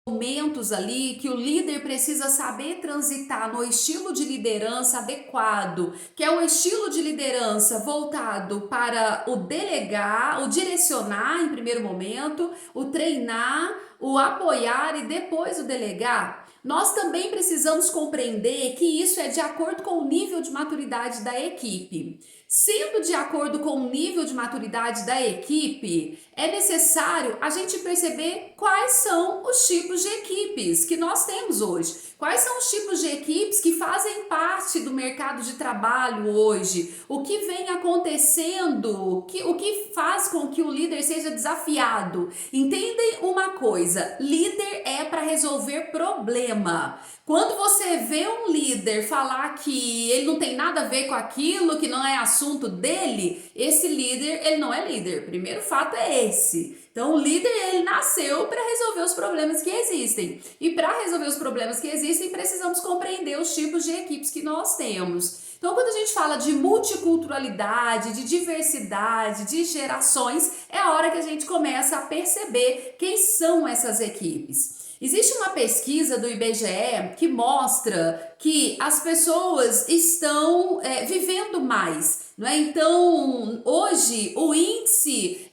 Momentos ali que o líder precisa saber transitar no estilo de liderança adequado, que é o estilo de liderança voltado para o delegar, o direcionar em primeiro momento, o treinar, o apoiar e depois o delegar. Nós também precisamos compreender que isso é de acordo com o nível de maturidade da equipe. Sendo de acordo com o nível de maturidade da equipe, é necessário a gente perceber quais são os tipos de equipes que nós temos hoje. Quais são os tipos de equipes que fazem parte do mercado de trabalho hoje? O que vem acontecendo? O que faz com que o líder seja desafiado? Entendem uma coisa: líder é para resolver problema. Quando você vê um líder falar que ele não tem nada a ver com aquilo, que não é assunto dele, esse líder, ele não é líder. Primeiro fato é esse. Então, o líder, ele nasceu para resolver os problemas que existem. E para resolver os problemas que existem, precisamos compreender os tipos de equipes que nós temos. Então, quando a gente fala de multiculturalidade, de diversidade, de gerações, é a hora que a gente começa a perceber quem são essas equipes. Existe uma pesquisa do IBGE que mostra que as pessoas estão vivendo mais, não é? Então, hoje, o índice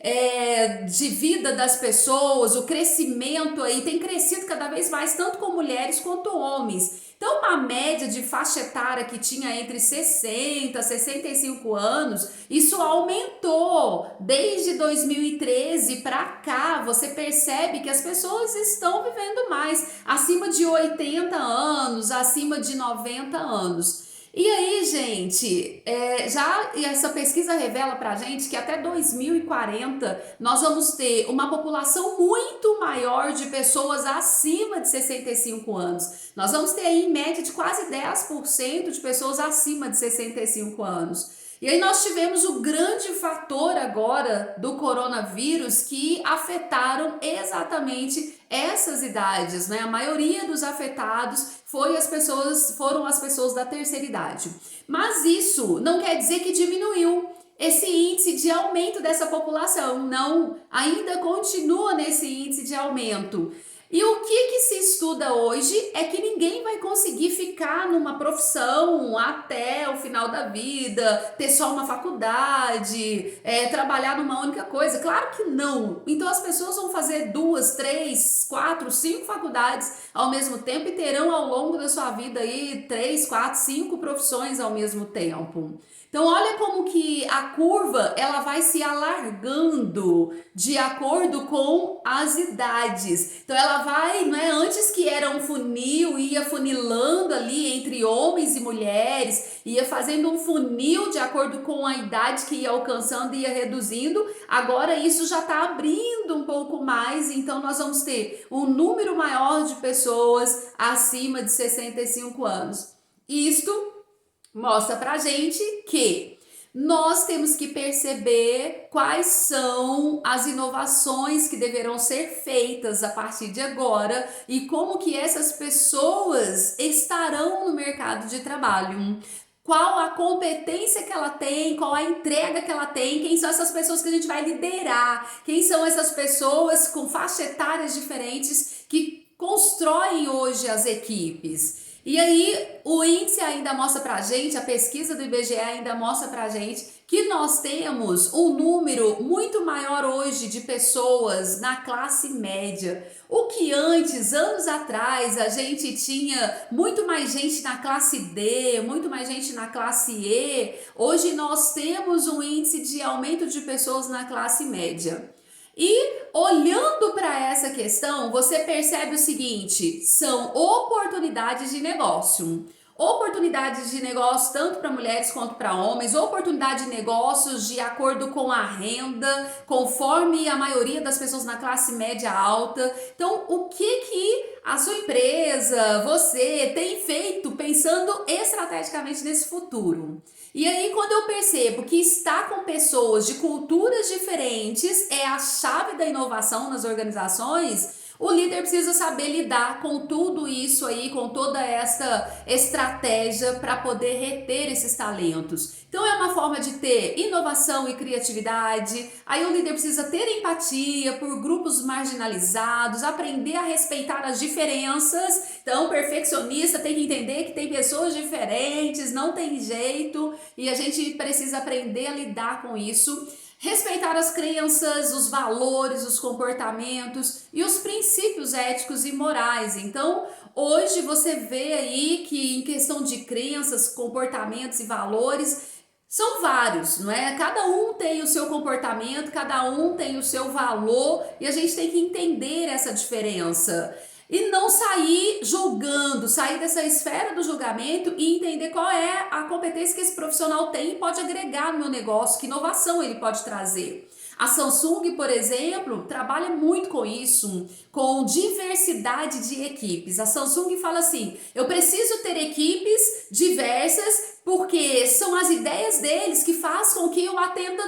de vida das pessoas, o crescimento aí tem crescido cada vez mais, tanto com mulheres quanto homens. Então, uma média de faixa etária que tinha entre 60 e 65 anos, isso aumentou desde 2013 para cá. Você percebe que as pessoas estão vivendo mais, acima de 80 anos, acima de 90 anos. E aí, gente, já essa pesquisa revela pra gente que até 2040 nós vamos ter uma população muito maior de pessoas acima de 65 anos. Nós vamos ter aí em média de quase 10% de pessoas acima de 65 anos. E aí nós tivemos o grande fator agora do coronavírus que afetaram exatamente essas idades, né? A maioria dos afetados foram as pessoas da terceira idade. Mas isso não quer dizer que diminuiu esse índice de aumento dessa população. Não, ainda continua nesse índice de aumento. E o que se estuda hoje é que ninguém vai conseguir ficar numa profissão até o final da vida, ter só uma faculdade, trabalhar numa única coisa. Claro que não. Então as pessoas vão fazer 2, 3, 4, 5 faculdades ao mesmo tempo e terão ao longo da sua vida aí 3, 4, 5 profissões ao mesmo tempo. Então olha como que a curva ela vai se alargando de acordo com as idades. Então ela vai, não é, antes que era um funil, ia funilando ali entre homens e mulheres, ia fazendo um funil de acordo com a idade que ia alcançando e ia reduzindo. Agora isso já está abrindo um pouco mais, então nós vamos ter um número maior de pessoas acima de 65 anos. Isto mostra pra gente que nós temos que perceber quais são as inovações que deverão ser feitas a partir de agora e como que essas pessoas estarão no mercado de trabalho. Qual a competência que ela tem, qual a entrega que ela tem, quem são essas pessoas que a gente vai liderar, quem são essas pessoas com faixa etárias diferentes que constroem hoje as equipes. E aí o índice ainda mostra pra gente, a pesquisa do IBGE ainda mostra pra gente que nós temos um número muito maior hoje de pessoas na classe média. O que antes, anos atrás, a gente tinha muito mais gente na classe D, muito mais gente na classe E, hoje nós temos um índice de aumento de pessoas na classe média. E olhando para essa questão, você percebe o seguinte: são oportunidades de negócio. Oportunidades de negócio tanto para mulheres quanto para homens, oportunidade de negócios de acordo com a renda, conforme a maioria das pessoas na classe média alta. Então, o que a sua empresa, você tem feito pensando estrategicamente nesse futuro? E aí, quando eu percebo que estar com pessoas de culturas diferentes é a chave da inovação nas organizações, O líder precisa saber lidar com tudo isso aí, com toda essa estratégia para poder reter esses talentos. Então é uma forma de ter inovação e criatividade. Aí o líder precisa ter empatia por grupos marginalizados, aprender a respeitar as diferenças. Então, o perfeccionista tem que entender que tem pessoas diferentes, não tem jeito, e a gente precisa aprender a lidar com isso. Respeitar as crenças, os valores, os comportamentos e os princípios éticos e morais. Então, hoje você vê aí que em questão de crenças, comportamentos e valores, são vários, não é? Cada um tem o seu comportamento, cada um tem o seu valor e a gente tem que entender essa diferença. E não sair julgando, sair dessa esfera do julgamento e entender qual é a competência que esse profissional tem e pode agregar no meu negócio, que inovação ele pode trazer. A Samsung, por exemplo, trabalha muito com isso, com diversidade de equipes. A Samsung fala assim: eu preciso ter equipes diversas porque são as ideias deles que faz com que eu atenda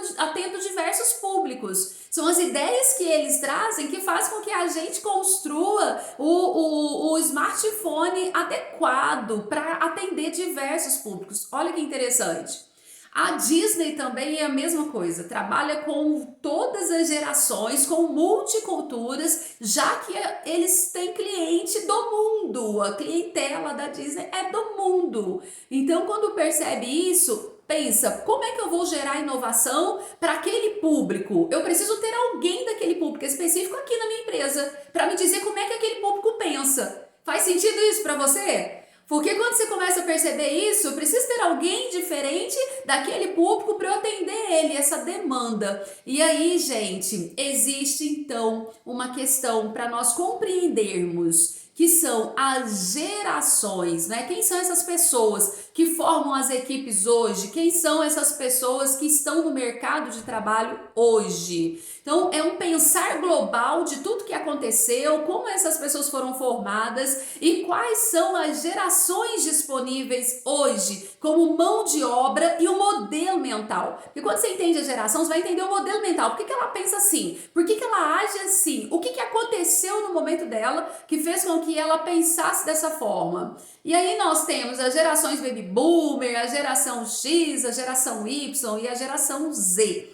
diversos públicos. São as ideias que eles trazem que faz com que a gente construa o smartphone adequado para atender diversos públicos. Olha que interessante. A Disney também é a mesma coisa, trabalha com todas as gerações, com multiculturas, já que eles têm cliente do mundo, a clientela da Disney é do mundo. Então, quando percebe isso, pensa, como é que eu vou gerar inovação para aquele público? Eu preciso ter alguém daquele público específico aqui na minha empresa, para me dizer como é que aquele público pensa. Faz sentido isso para você? Porque quando você começa a perceber isso, precisa ter alguém diferente daquele público para eu atender ele, essa demanda. E aí, gente, existe então uma questão para nós compreendermos que são as gerações, né? Quem são essas pessoas que formam as equipes hoje? Quem são essas pessoas que estão no mercado de trabalho hoje? Então, é um pensar global de tudo que aconteceu, como essas pessoas foram formadas e quais são as gerações disponíveis hoje como mão de obra e o modelo mental. Porque quando você entende a geração, você vai entender o modelo mental. Por que ela pensa assim? Por que ela age assim? O que aconteceu no momento dela que fez com que ela pensasse dessa forma? E aí nós temos as gerações Baby Boomer, a geração X, a geração Y e a geração Z.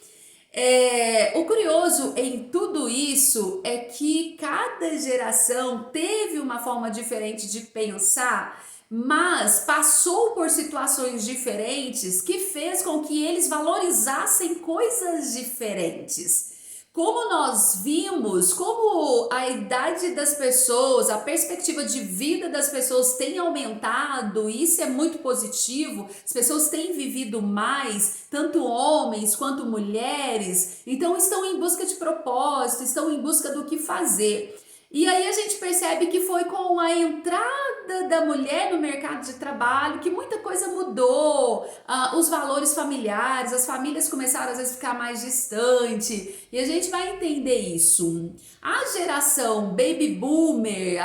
O curioso em tudo isso é que cada geração teve uma forma diferente de pensar, mas passou por situações diferentes que fez com que eles valorizassem coisas diferentes. Como nós vimos, como a idade das pessoas, a perspectiva de vida das pessoas tem aumentado, isso é muito positivo, as pessoas têm vivido mais, tanto homens quanto mulheres, então estão em busca de propósito, estão em busca do que fazer. E aí a gente percebe que foi com a entrada da mulher no mercado de trabalho que muita coisa mudou, os valores familiares, as famílias começaram às vezes a ficar mais distante, e a gente vai entender isso. A geração Baby Boomer,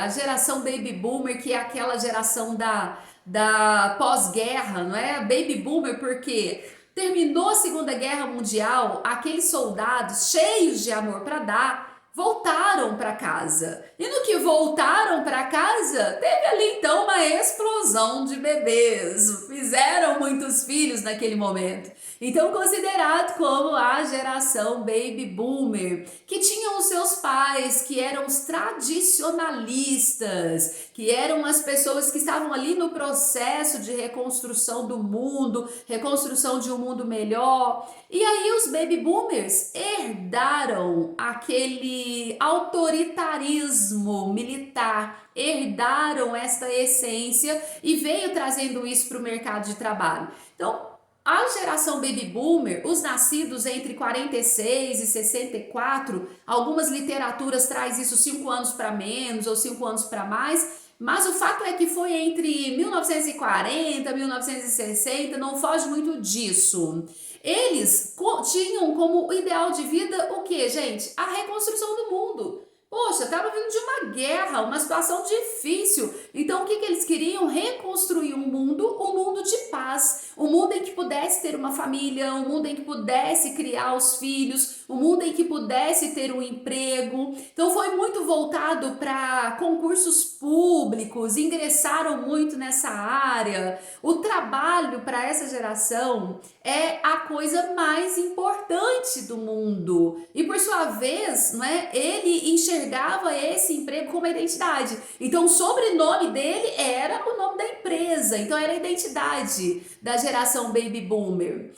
que é aquela geração da pós-guerra, não é? Baby Boomer porque terminou a Segunda Guerra Mundial, aqueles soldados cheios de amor para dar, voltaram para casa. E no que voltaram para casa, teve ali então uma explosão de bebês. Fizeram muitos filhos naquele momento. Então, considerado como a geração Baby Boomer, que tinham os seus pais, que eram os tradicionalistas, que eram as pessoas que estavam ali no processo de reconstrução do mundo, reconstrução de um mundo melhor. E aí os Baby Boomers herdaram aquele autoritarismo militar, herdaram esta essência e veio trazendo isso para o mercado de trabalho. Então, a geração Baby Boomer, os nascidos entre 46 e 64, algumas literaturas traz isso 5 anos para menos ou 5 anos para mais, mas o fato é que foi entre 1940 e 1960, não foge muito disso. Eles tinham como ideal de vida o que, gente? A reconstrução do mundo. Poxa, estava vindo de uma guerra, uma situação difícil. Então, o que eles queriam? Reconstruir um mundo de paz. Um mundo em que pudesse ter uma família, um mundo em que pudesse criar os filhos, um mundo em que pudesse ter um emprego. Então foi muito voltado para concursos públicos, ingressaram muito nessa área. O trabalho para essa geração é a coisa mais importante do mundo. E por sua vez, né, ele enxergava esse emprego como uma identidade. Então o sobrenome dele era o nome da empresa. Então era a identidade da geração Baby Boomer.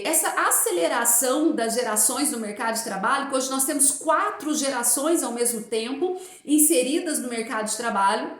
Essa aceleração das gerações no mercado de trabalho, que hoje nós temos 4 gerações ao mesmo tempo inseridas no mercado de trabalho,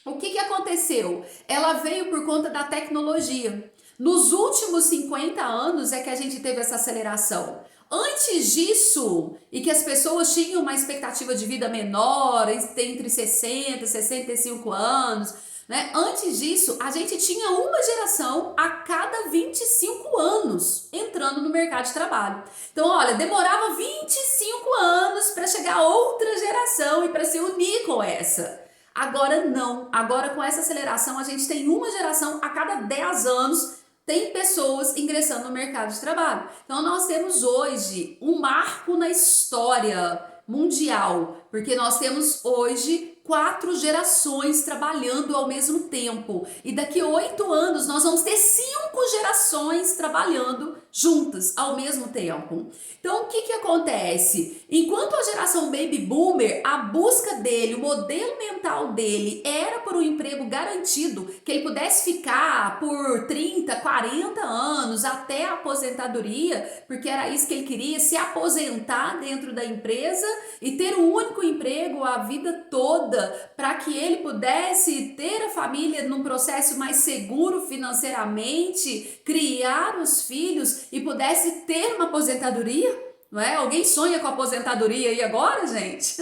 o que aconteceu? Ela veio por conta da tecnologia. Nos últimos 50 anos é que a gente teve essa aceleração. Antes disso, e que as pessoas tinham uma expectativa de vida menor, entre 60 e 65 anos, né? Antes disso, a gente tinha uma geração a cada 25 anos entrando no mercado de trabalho. Então, olha, demorava 25 anos para chegar outra geração e para se unir com essa. Agora não. Agora, com essa aceleração, a gente tem uma geração a cada 10 anos tem pessoas ingressando no mercado de trabalho. Então, nós temos hoje um marco na história mundial, porque nós temos hoje 4 gerações trabalhando ao mesmo tempo. E daqui a 8 anos nós vamos ter 5 gerações trabalhando juntas ao mesmo tempo. Então o que acontece? Enquanto a geração Baby Boomer, a busca dele, o modelo mental dele era por um emprego garantido, que ele pudesse ficar por 30, 40 anos até a aposentadoria, porque era isso que ele queria, se aposentar dentro da empresa e ter um único emprego a vida toda, para que ele pudesse ter a família num processo mais seguro financeiramente, criar os filhos e pudesse ter uma aposentadoria. Não é? Alguém sonha com a aposentadoria aí agora, gente?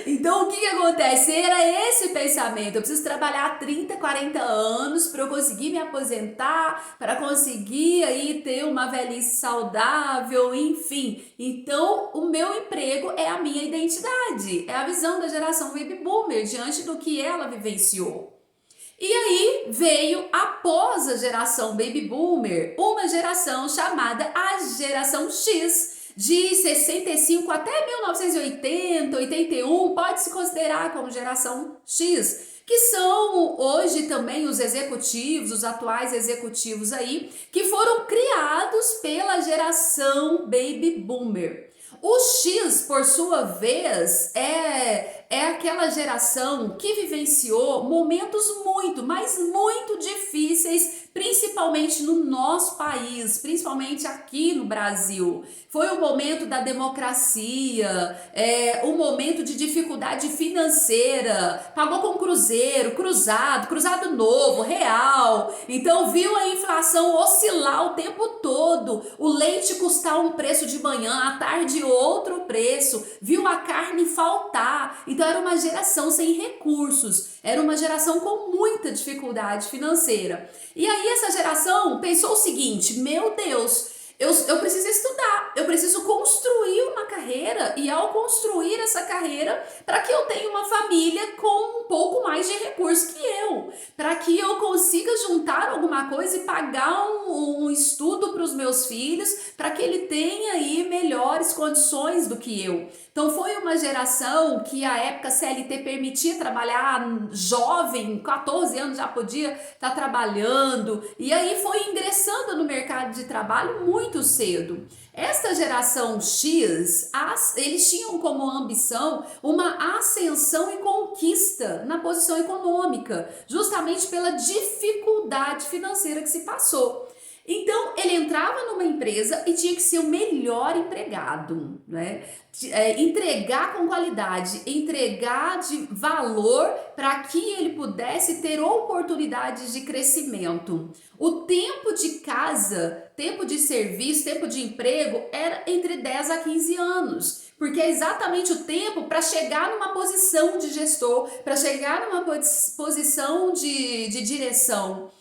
Então o que acontece? Era esse pensamento: eu preciso trabalhar 30, 40 anos para eu conseguir me aposentar, para conseguir aí ter uma velhice saudável, enfim. Então o meu emprego é a minha identidade, é a visão da geração Baby Boomer diante do que ela vivenciou. E aí veio, após a geração Baby Boomer, uma geração chamada a geração X, de 65 até 1980, 81, pode se considerar como geração X, que são hoje também os executivos, os atuais executivos aí, que foram criados pela geração Baby Boomer. O X, por sua vez, é aquela geração que vivenciou momentos muito, mas muito difíceis, principalmente no nosso país, principalmente aqui no Brasil. Foi o momento da democracia, o momento de dificuldade financeira, pagou com cruzeiro, cruzado novo, real. Então viu a inflação oscilar o tempo todo, o leite custar um preço de manhã, à tarde outro preço, viu a carne faltar. Então era uma geração sem recursos, era uma geração com muita dificuldade financeira. E aí essa geração pensou o seguinte: meu Deus, eu preciso estudar, eu preciso construir uma carreira, e ao construir essa carreira, para que eu tenha uma família com um pouco mais de recursos que eu, para que eu consiga juntar alguma coisa e pagar um estudo para os meus filhos, para que ele tenha aí melhores condições do que eu. Então foi uma geração que a época CLT permitia trabalhar jovem, 14 anos já podia estar trabalhando, e aí foi ingressando no mercado de trabalho muito cedo. Esta geração X, eles tinham como ambição uma ascensão e conquista na posição econômica, justamente pela dificuldade financeira que se passou. Então, ele entrava numa empresa e tinha que ser o melhor empregado, né? Entregar com qualidade, entregar de valor para que ele pudesse ter oportunidades de crescimento. O tempo de casa, tempo de serviço, tempo de emprego era entre 10 a 15 anos. Porque é exatamente o tempo para chegar numa posição de gestor, para chegar numa posição de direção.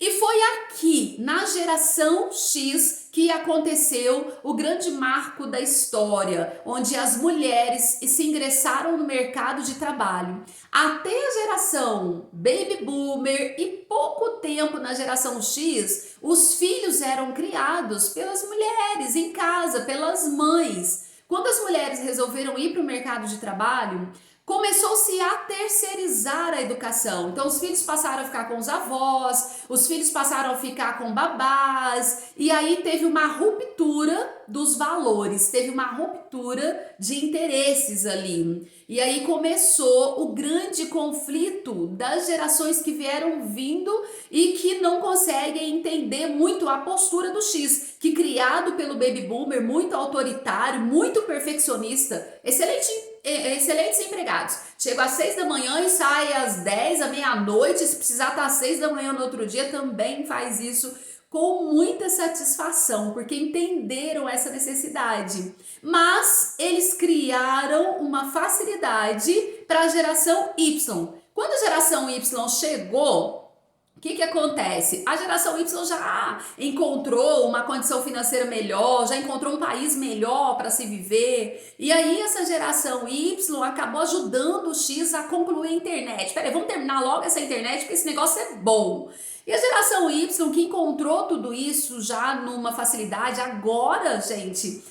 E foi aqui, na geração X, que aconteceu o grande marco da história, onde as mulheres se ingressaram no mercado de trabalho. Até a geração Baby Boomer e pouco tempo na geração X, os filhos eram criados pelas mulheres em casa, pelas mães. Quando as mulheres resolveram ir para o mercado de trabalho, começou-se a terceirizar a educação. Então, os filhos passaram a ficar com os avós, os filhos passaram a ficar com babás, e aí teve uma ruptura dos valores, teve uma ruptura de interesses ali. E aí começou o grande conflito das gerações que vieram vindo e que não conseguem entender muito a postura do X, que criado pelo Baby Boomer, muito autoritário, muito perfeccionista, excelentes empregados. Chega às 6 da manhã e sai às 10, à meia-noite. Se precisar estar às 6 da manhã no outro dia, também faz isso com muita satisfação, porque entenderam essa necessidade. Mas eles criaram uma facilidade para a geração Y. Quando a geração Y chegou, o que acontece? A geração Y já encontrou uma condição financeira melhor, já encontrou um país melhor para se viver. E aí essa geração Y acabou ajudando o X a concluir a internet. Peraí, vamos terminar logo essa internet porque esse negócio é bom. E a geração Y que encontrou tudo isso já numa facilidade, agora, gente,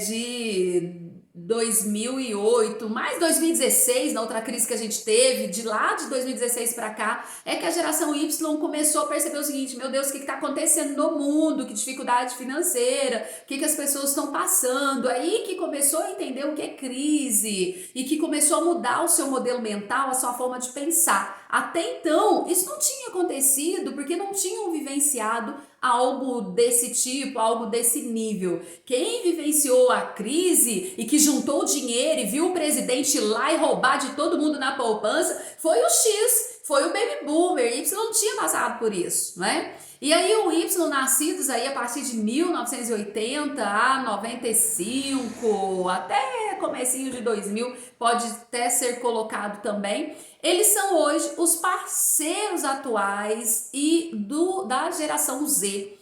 de 2008, mais 2016, na outra crise que a gente teve, de lá de 2016 para cá, é que a geração Y começou a perceber o seguinte: meu Deus, o que está acontecendo no mundo? Que dificuldade financeira, o que as pessoas estão passando? Aí que começou a entender o que é crise e que começou a mudar o seu modelo mental, a sua forma de pensar. Até então, isso não tinha acontecido porque não tinham vivenciado algo desse tipo, algo desse nível. Quem vivenciou a crise e que juntou dinheiro e viu o presidente ir lá e roubar de todo mundo na poupança foi o X, foi o Baby Boomer. Y não tinha passado por isso, né? E aí o Y, nascidos aí a partir de 1980 a 95, até comecinho de 2000, pode até ser colocado também. Eles são hoje os parceiros atuais e da geração Z.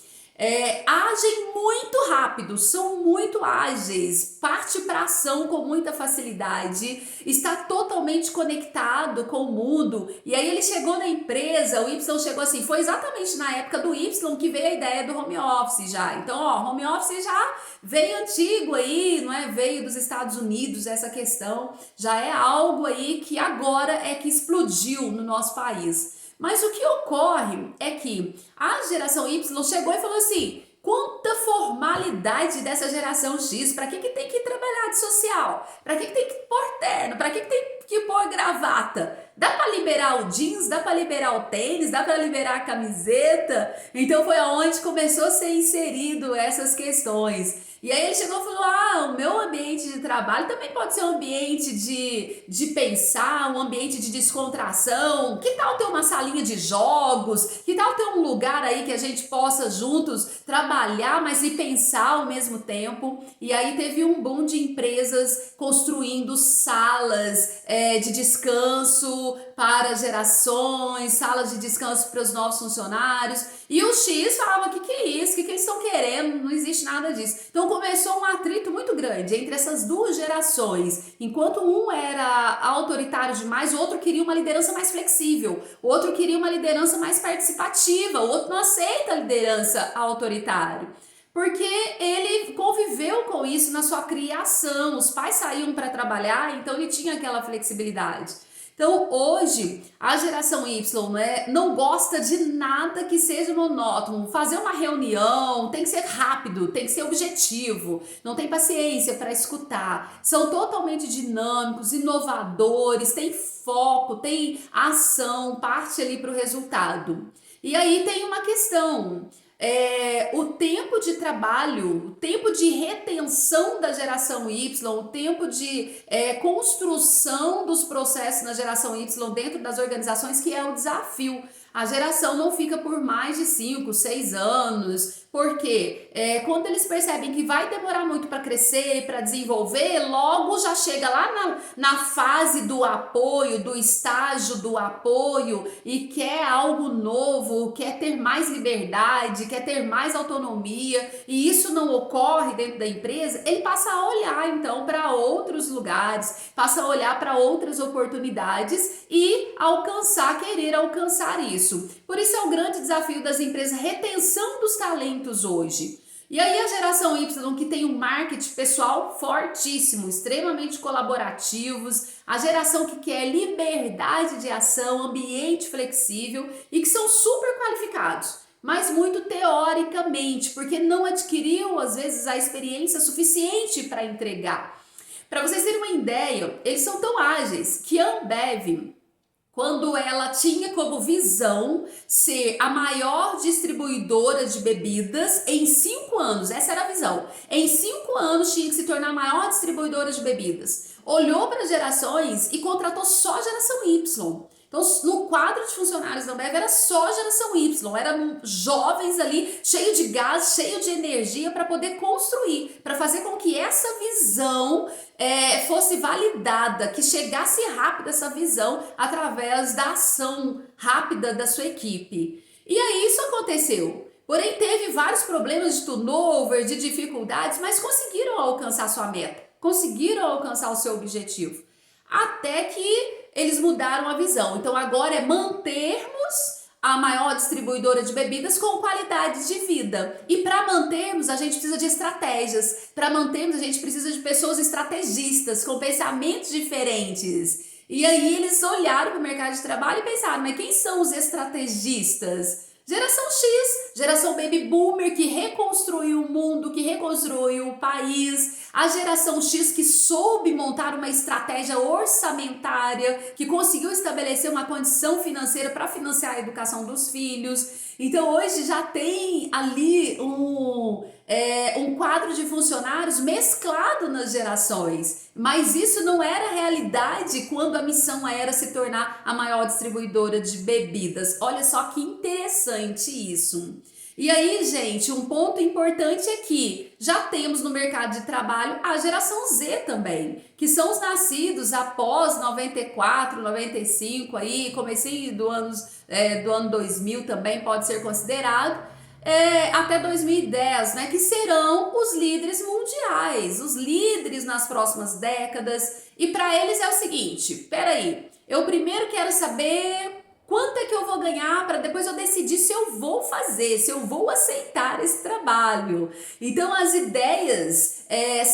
Agem muito rápido, são muito ágeis, parte para ação com muita facilidade, está totalmente conectado com o mundo. E aí ele chegou na empresa, o Y chegou assim, foi exatamente na época do Y que veio a ideia do home office já. Então, home office já veio antigo aí, não é? Veio dos Estados Unidos essa questão, já é algo aí que agora é que explodiu no nosso país. Mas o que ocorre é que a geração Y chegou e falou assim: quanta formalidade dessa geração X, para que tem que trabalhar de social? Para que tem que pôr terno? Para que tem que pôr gravata? Dá para liberar o jeans, dá para liberar o tênis, dá para liberar a camiseta? Então foi aonde começou a ser inserido essas questões. E aí ele chegou e falou: o meu ambiente de trabalho também pode ser um ambiente de pensar, um ambiente de descontração. Que tal ter uma salinha de jogos? Que tal ter um lugar aí que a gente possa juntos trabalhar, mas e pensar ao mesmo tempo? E aí teve um boom de empresas construindo salas de descanso para gerações, salas de descanso para os novos funcionários. E o X falava: que é isso? Que eles estão querendo? Não existe nada disso. Então começou um atrito muito grande entre essas duas gerações. Enquanto um era autoritário demais, o outro queria uma liderança mais flexível, o outro queria uma liderança mais participativa, o outro não aceita a liderança autoritária. Porque ele conviveu com isso na sua criação. Os pais saíam para trabalhar, então ele tinha aquela flexibilidade. Então hoje a geração Y, né, não gosta de nada que seja monótono. Fazer uma reunião tem que ser rápido, tem que ser objetivo, não tem paciência para escutar. São totalmente dinâmicos, inovadores, tem foco, tem ação, parte ali para o resultado. E aí tem uma questão. O tempo de trabalho, o tempo de retenção da geração Y, o tempo de construção dos processos na geração Y dentro das organizações, que é o desafio. A geração não fica por mais de 5, 6 anos, porque quando eles percebem que vai demorar muito para crescer, para desenvolver, logo já chega lá na fase do apoio, do estágio do apoio e quer algo novo, quer ter mais liberdade, quer ter mais autonomia, e isso não ocorre dentro da empresa, ele passa a olhar então para outros lugares, passa a olhar para outras oportunidades e querer alcançar isso. Por isso é o grande desafio das empresas, retenção dos talentos hoje. E aí a geração Y, que tem um marketing pessoal fortíssimo, extremamente colaborativos, a geração que quer liberdade de ação, ambiente flexível e que são super qualificados, mas muito teoricamente, porque não adquiriu às vezes a experiência suficiente para entregar. Para vocês terem uma ideia, eles são tão ágeis que a Ambev, quando ela tinha como visão ser a maior distribuidora de bebidas em 5 anos, essa era a visão, em 5 anos tinha que se tornar a maior distribuidora de bebidas. Olhou para as gerações e contratou só a geração Y. Então, no quadro de funcionários da Ambev era só geração Y, eram jovens ali, cheio de gás, cheio de energia para poder construir, para fazer com que essa visão fosse validada, que chegasse rápido essa visão através da ação rápida da sua equipe. E aí isso aconteceu. Porém, teve vários problemas de turnover, de dificuldades, mas conseguiram alcançar sua meta, conseguiram alcançar o seu objetivo. Até que eles mudaram a visão. Então agora é mantermos a maior distribuidora de bebidas com qualidade de vida. E para mantermos, a gente precisa de estratégias. Para mantermos, a gente precisa de pessoas estrategistas, com pensamentos diferentes. E aí eles olharam para o mercado de trabalho e pensaram, mas quem são os estrategistas? Geração X, geração Baby Boomer, que reconstruiu o mundo, que reconstruiu o país. A geração X que soube montar uma estratégia orçamentária, que conseguiu estabelecer uma condição financeira para financiar a educação dos filhos. Então hoje já tem ali um quadro de funcionários mesclado nas gerações, mas isso não era realidade quando a missão era se tornar a maior distribuidora de bebidas. Olha só que interessante isso. E aí, gente, um ponto importante é que já temos no mercado de trabalho a geração Z também, que são os nascidos após 94, 95, aí, comecinho do ano 2000 também pode ser considerado, até 2010, né, que serão os líderes mundiais, os líderes nas próximas décadas. E para eles é o seguinte, peraí, eu primeiro quero saber quanto é que eu vou ganhar para depois eu decidir se eu vou fazer, se eu vou aceitar esse trabalho. Então as ideias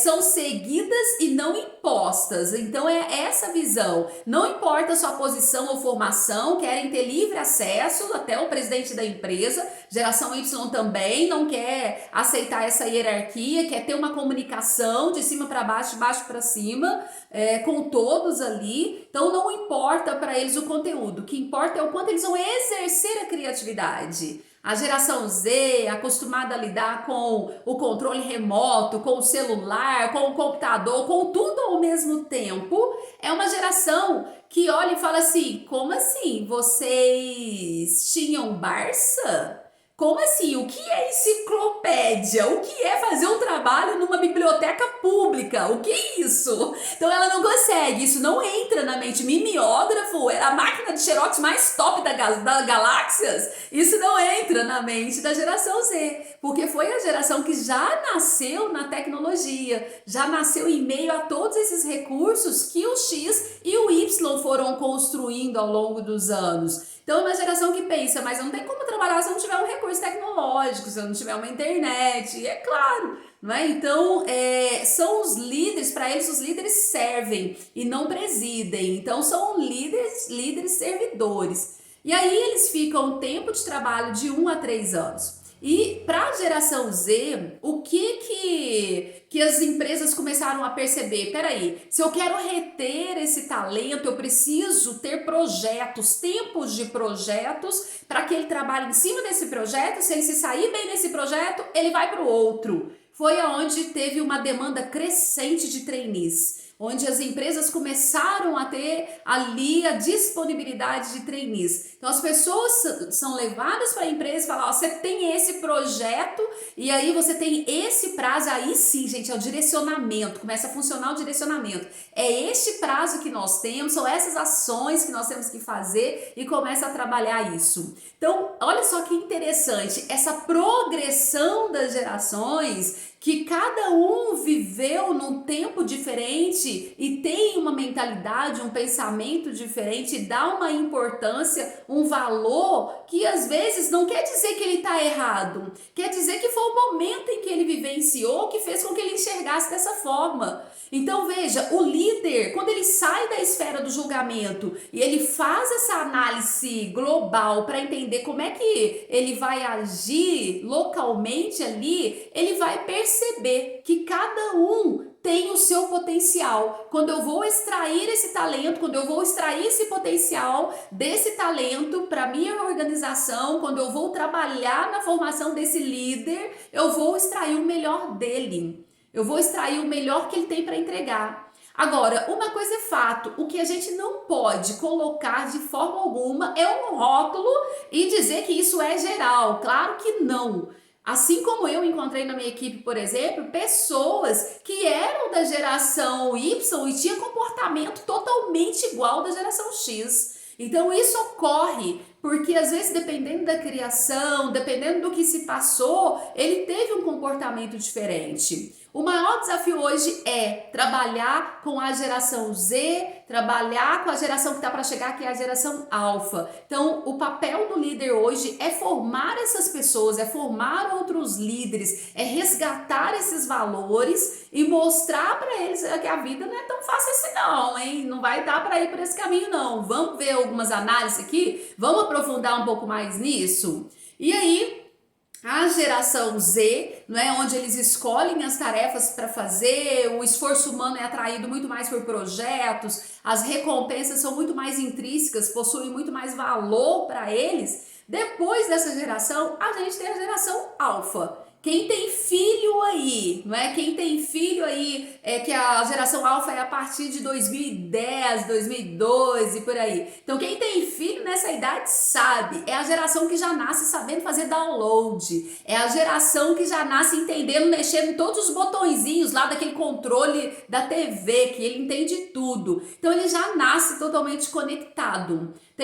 são seguidas e não impostas. Então é essa visão. Não importa a sua posição ou formação, querem ter livre acesso, até o presidente da empresa. Geração Y também não quer aceitar essa hierarquia, quer ter uma comunicação de cima para baixo, de baixo para cima, com todos ali. Então não importa para eles o conteúdo, o que importa é o quanto eles vão exercer a criatividade. A geração Z, acostumada a lidar com o controle remoto, com o celular, com o computador, com tudo ao mesmo tempo, é uma geração que olha e fala assim, como assim? Vocês tinham Barça? Como assim? O que é enciclopédia? O que é fazer um trabalho numa biblioteca pública? O que é isso? Então ela não consegue, isso não entra na mente. Mimeógrafo era a máquina de xerox mais top das galáxias. Isso não entra na mente da geração Z, porque foi a geração que já nasceu na tecnologia, já nasceu em meio a todos esses recursos que o X e o Y foram construindo ao longo dos anos. Então é uma geração que pensa, mas não tem como trabalhar se eu não tiver um recurso tecnológico, se eu não tiver uma internet, e é claro, não é? Então são os líderes, para eles os líderes servem e não presidem, então são líderes servidores. E aí eles ficam um tempo de trabalho de 1 a 3 anos. E para a geração Z, o que as empresas começaram a perceber? Peraí, se eu quero reter esse talento, eu preciso ter projetos, tempos de projetos, para que ele trabalhe em cima desse projeto. Se ele se sair bem nesse projeto, ele vai para o outro. Foi aonde teve uma demanda crescente de trainees, onde as empresas começaram a ter ali a disponibilidade de trainees. Então as pessoas são levadas para a empresa e falam, ó, você tem esse projeto e aí você tem esse prazo, aí sim, gente, é o direcionamento, começa a funcionar o direcionamento. É este prazo que nós temos, são essas ações que nós temos que fazer e começa a trabalhar isso. Então, olha só que interessante, essa progressão das gerações, que cada um viveu num tempo diferente e tem uma mentalidade, um pensamento diferente, dá uma importância, um valor que às vezes não quer dizer que ele está errado, quer dizer que foi o momento em que ele vivenciou que fez com que ele enxergasse dessa forma. Então veja, o líder, quando ele sai da esfera do julgamento e ele faz essa análise global para entender como é que ele vai agir localmente ali, ele vai perceber que cada um tem o seu potencial. Quando eu vou extrair esse talento, quando eu vou extrair esse potencial desse talento para minha organização, quando eu vou trabalhar na formação desse líder, eu vou extrair o melhor dele. Eu vou extrair o melhor que ele tem para entregar. Agora, uma coisa é fato, o que a gente não pode colocar de forma alguma é um rótulo e dizer que isso é geral. Claro que não. Assim como eu encontrei na minha equipe, por exemplo, pessoas que eram da geração Y e tinham comportamento totalmente igual da geração X. Então isso ocorre porque às vezes dependendo da criação, dependendo do que se passou, ele teve um comportamento diferente. O maior desafio hoje é trabalhar com a geração Z, trabalhar com a geração que está para chegar, que é a geração alfa. Então, o papel do líder hoje é formar essas pessoas, é formar outros líderes, é resgatar esses valores e mostrar para eles que a vida não é tão fácil assim não, hein? Não vai dar para ir por esse caminho não. Vamos ver algumas análises aqui? Vamos aprofundar um pouco mais nisso? E aí, a geração Z, não é, onde eles escolhem as tarefas para fazer, o esforço humano é atraído muito mais por projetos, as recompensas são muito mais intrínsecas, possuem muito mais valor para eles. Depois dessa geração, a gente tem a geração alfa. Quem tem filho aí, não é? Quem tem filho aí, é que a geração alfa é a partir de 2010, 2002 e por aí. Então quem tem filho nessa idade sabe, é a geração que já nasce sabendo fazer download. É a geração que já nasce entendendo, mexendo em todos os botõezinhos lá daquele controle da TV, que ele entende tudo. Então ele já nasce totalmente conectado.